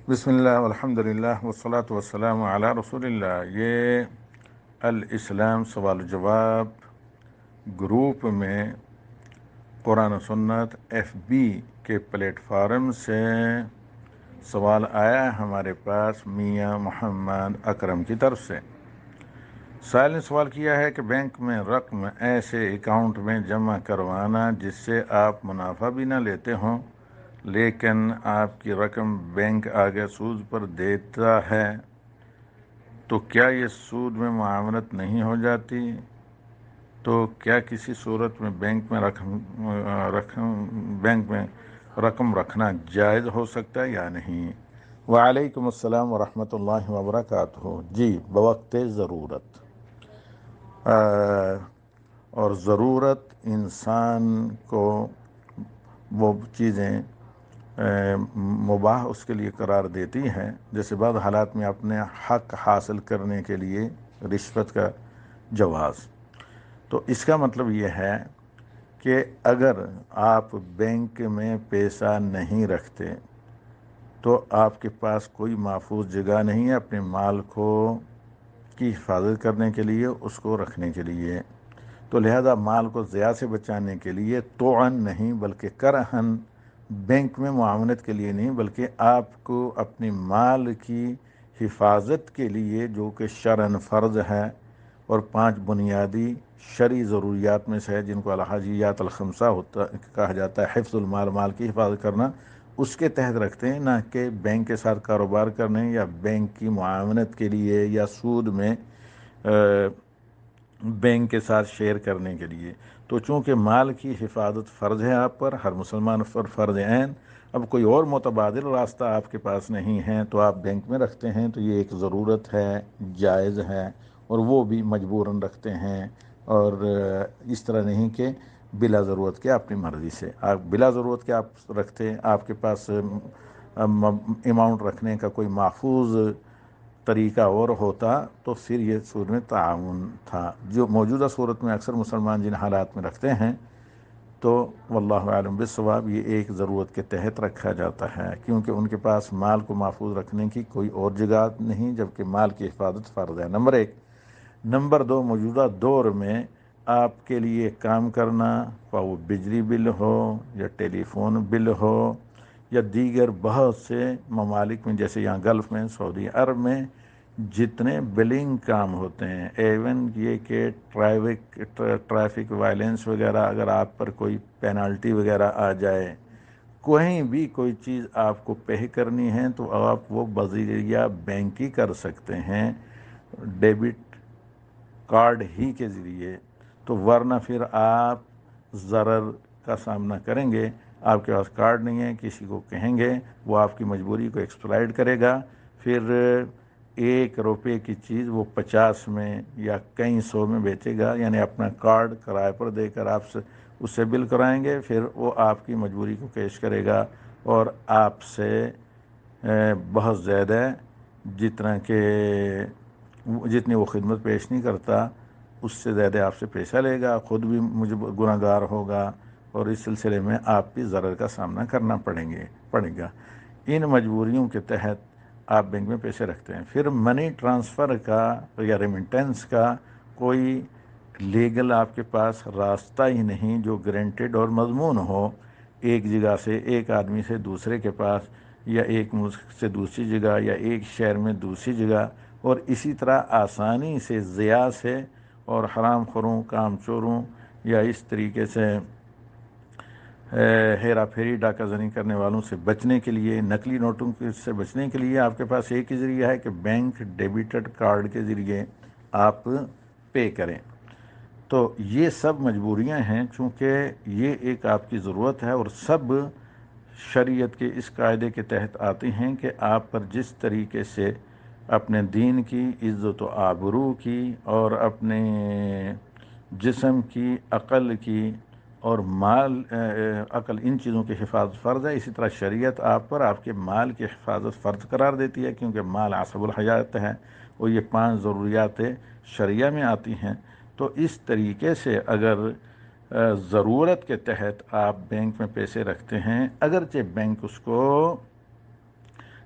بسم اللہ والحمد للہ والصلاة والسلام علی رسول اللہ۔ یہ الاسلام سوال و جواب گروپ میں قرآن و سنت FB کے پلیٹ فارم سے سوال آیا ہے ہمارے پاس میاں محمد اکرم کی طرف سے۔ سائل نے سوال کیا ہے کہ بینک میں رقم ایسے اکاؤنٹ میں جمع کروانا جس سے آپ منافع بھی نہ لیتے ہوں، لیکن آپ کی رقم بینک آگے سود پر دیتا ہے، تو کیا یہ سود میں معاونت نہیں ہو جاتی؟ تو کیا کسی صورت میں بینک میں رقم رکھنا جائز ہو سکتا ہے یا نہیں؟ وعلیکم السلام ورحمۃ اللہ وبرکاتہ۔ جی، بوقت ضرورت، اور ضرورت انسان کو وہ چیزیں مباح اس کے لیے قرار دیتی ہیں، جیسے بعض حالات میں اپنے حق حاصل کرنے کے لیے رشوت کا جواز۔ تو اس کا مطلب یہ ہے کہ اگر آپ بینک میں پیسہ نہیں رکھتے تو آپ کے پاس کوئی محفوظ جگہ نہیں ہے اپنے مال کی حفاظت کرنے کے لیے، اس کو رکھنے کے لیے، تو لہذا مال کو ضیاع سے بچانے کے لیے توعن نہیں بلکہ کرہن بینک میں معاونت کے لیے نہیں، بلکہ آپ کو اپنی مال کی حفاظت کے لیے، جو کہ شرعاً فرض ہے اور 5 بنیادی شرعی ضروریات میں سے ہے، جن کو الحاجیات الخمسہ کہا جاتا ہے، حفظ المال، مال کی حفاظت کرنا، اس کے تحت رکھتے ہیں، نہ کہ بینک کے ساتھ کاروبار کرنے یا بینک کی معاونت کے لیے یا سود میں بینک کے ساتھ شیئر کرنے کے لیے۔ تو چونکہ مال کی حفاظت فرض ہے آپ پر، ہر مسلمان پر فرض عین، اب کوئی اور متبادل راستہ آپ کے پاس نہیں ہے تو آپ بینک میں رکھتے ہیں، تو یہ ایک ضرورت ہے، جائز ہے، اور وہ بھی مجبوراً رکھتے ہیں، اور اس طرح نہیں کہ بلا ضرورت کے اپنی مرضی سے۔ آپ بلا ضرورت کے آپ رکھتے، آپ کے پاس اماؤنٹ رکھنے کا کوئی محفوظ طریقہ اور ہوتا تو پھر یہ سود میں تعاون تھا۔ جو موجودہ صورت میں اکثر مسلمان جن حالات میں رکھتے ہیں، تو واللہ عالم بالصواب یہ ایک ضرورت کے تحت رکھا جاتا ہے، کیونکہ ان کے پاس مال کو محفوظ رکھنے کی کوئی اور جگہ نہیں، جبکہ مال کی حفاظت فرض ہے، نمبر 1۔ نمبر 2، موجودہ دور میں آپ کے لیے کام کرنا، خواہ وہ بجلی بل ہو یا ٹیلی فون بل ہو یا دیگر بہت سے ممالک میں، جیسے یہاں گلف میں، سعودی عرب میں جتنے بلنگ کام ہوتے ہیں، ایون یہ کہ ٹریفک وائلنس وغیرہ، اگر آپ پر کوئی پینالٹی وغیرہ آ جائے، کہیں بھی کوئی چیز آپ کو پے کرنی ہے تو آپ وہ بذریعہ بینک ہی کر سکتے ہیں، ڈیبٹ کارڈ ہی کے ذریعے، تو ورنہ پھر آپ ضرر کا سامنا کریں گے۔ آپ کے پاس کارڈ نہیں ہے، کسی کو کہیں گے، وہ آپ کی مجبوری کو ایکسپلائٹ کرے گا، پھر 1 روپے کی چیز وہ 50 میں یا کئی 100 میں بیچے گا، یعنی اپنا کارڈ کرائے پر دے کر آپ سے اس سے بل کرائیں گے، پھر وہ آپ کی مجبوری کو پیش کرے گا اور آپ سے بہت زیادہ جتنی وہ خدمت پیش نہیں کرتا اس سے زیادہ آپ سے پیسہ لے گا، خود بھی مجھے گناہ گار ہوگا، اور اس سلسلے میں آپ بھی ضرر کا سامنا کرنا پڑے گا۔ ان مجبوریوں کے تحت آپ بینک میں پیسے رکھتے ہیں۔ پھر منی ٹرانسفر کا یا ریمیٹنس کا کوئی لیگل آپ کے پاس راستہ ہی نہیں جو گارنٹیڈ اور مضمون ہو، ایک جگہ سے ایک آدمی سے دوسرے کے پاس، یا ایک ملک سے دوسری جگہ، یا ایک شہر میں دوسری جگہ، اور اسی طرح آسانی سے ضیاع سے اور حرام خوروں، کام چوروں، یا اس طریقے سے ہیرا پھیری، ڈاکہ زنی کرنے والوں سے بچنے کے لیے، نقلی نوٹوں سے بچنے کے لیے آپ کے پاس ایک ہی ذریعہ ہے کہ بینک ڈیبٹڈ کارڈ کے ذریعے آپ پے کریں۔ تو یہ سب مجبوریاں ہیں، چونکہ یہ ایک آپ کی ضرورت ہے، اور سب شریعت کے اس قاعدے کے تحت آتی ہیں کہ آپ پر جس طریقے سے اپنے دین کی عزت و آبرو کی اور اپنے جسم کی، عقل کی اور عقل، ان چیزوں کی حفاظت فرض ہے، اسی طرح شریعت آپ پر آپ کے مال کی حفاظت فرض قرار دیتی ہے، کیونکہ مال عصب الحیات ہے، اور یہ 5 ضروریات شرعیہ میں آتی ہیں۔ تو اس طریقے سے اگر ضرورت کے تحت آپ بینک میں پیسے رکھتے ہیں، اگرچہ بینک اس کو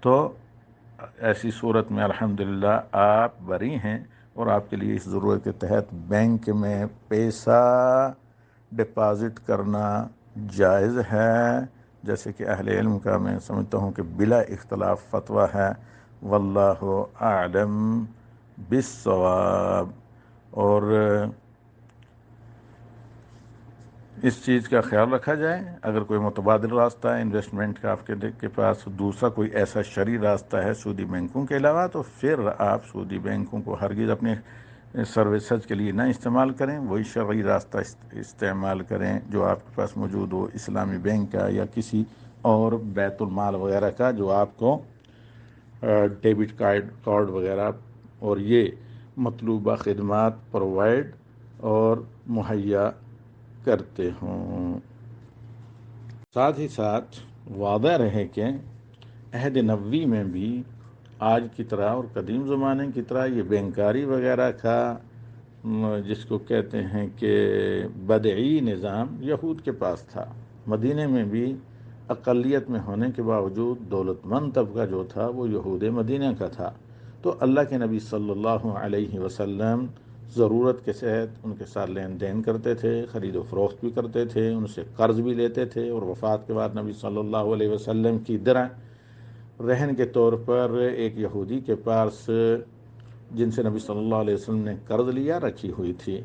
تو ایسی صورت میں الحمدللہ آپ بری ہیں، اور آپ کے لیے اس ضرورت کے تحت بینک میں پیسہ ڈپازٹ کرنا جائز ہے، جیسے کہ اہل علم کا میں سمجھتا ہوں کہ بلا اختلاف فتویٰ ہے، واللہ اعلم بالصواب۔ اور اس چیز کا خیال رکھا جائے، اگر کوئی متبادل راستہ ہے انویسٹمنٹ کا آپ کے پاس، دوسرا کوئی ایسا شرعی راستہ ہے سودی بینکوں کے علاوہ، تو پھر آپ سودی بینکوں کو ہرگز اپنے سروسز کے لیے نہ استعمال کریں، وہی شرعی راستہ استعمال کریں جو آپ کے پاس موجود ہو، اسلامی بینک کا یا کسی اور بیت المال وغیرہ کا، جو آپ کو ڈیبٹ کارڈ وغیرہ اور یہ مطلوبہ خدمات پرووائڈ اور مہیا کرتے ہوں۔ ساتھ ہی ساتھ واضح رہے کہ عہد نبوی میں بھی آج کی طرح اور قدیم زمانے کی طرح یہ بینکاری وغیرہ کا جس کو کہتے ہیں کہ بدعی نظام یہود کے پاس تھا۔ مدینے میں بھی اقلیت میں ہونے کے باوجود دولت مند طبقہ جو تھا وہ یہود مدینہ کا تھا، تو اللہ کے نبی صلی اللہ علیہ وسلم ضرورت کے تحت ان کے ساتھ لین دین کرتے تھے، خرید و فروخت بھی کرتے تھے، ان سے قرض بھی لیتے تھے، اور وفات کے بعد نبی صلی اللہ علیہ وسلم کی درع رہن کے طور پر ایک یہودی کے پاس، جن سے نبی صلی اللہ علیہ وسلم نے قرض لیا، رکھی ہوئی تھی۔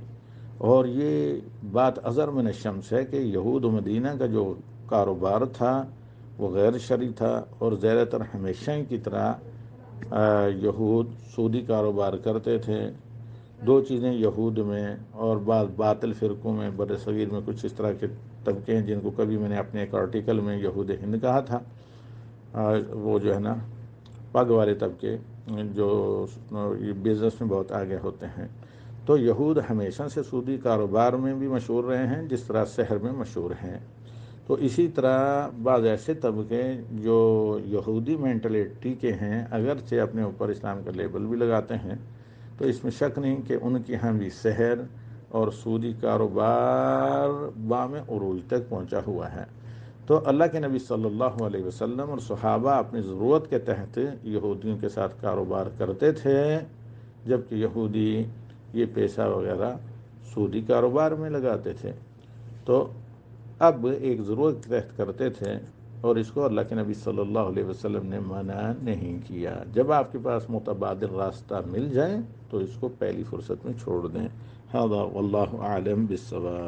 اور یہ بات اظہر من الشمس ہے کہ یہود و مدینہ کا جو کاروبار تھا وہ غیر شرعی تھا، اور زیادہ تر ہمیشہ کی طرح یہود سودی کاروبار کرتے تھے۔ دو چیزیں یہود میں اور بعض باطل فرقوں میں بر صغیر میں کچھ اس طرح کے طبقے ہیں جن کو کبھی میں نے اپنے ایک آرٹیکل میں یہود ہند کہا تھا، وہ جو ہے نا پگ والے طبقے جو بزنس میں بہت آگے ہوتے ہیں۔ تو یہود ہمیشہ سے سودی کاروبار میں بھی مشہور رہے ہیں جس طرح شہر میں مشہور ہیں۔ تو اسی طرح بعض ایسے طبقے جو یہودی مینٹلٹی کے ہیں، اگرچہ اپنے اوپر اسلام کا لیبل بھی لگاتے ہیں، تو اس میں شک نہیں کہ ان کے ہاں بھی شہر اور سودی کاروبار بام عروج تک پہنچا ہوا ہے۔ تو اللہ کے نبی صلی اللہ علیہ وسلم اور صحابہ اپنی ضرورت کے تحت یہودیوں کے ساتھ کاروبار کرتے تھے، جبکہ یہودی یہ پیسہ وغیرہ سودی کاروبار میں لگاتے تھے۔ تو اب ایک ضرورت کے تحت کرتے تھے، اور اس کو اللہ کے نبی صلی اللہ علیہ وسلم نے منع نہیں کیا۔ جب آپ کے پاس متبادل راستہ مل جائے تو اس کو پہلی فرصت میں چھوڑ دیں۔ ھذا واللہ اعلم بالصواب۔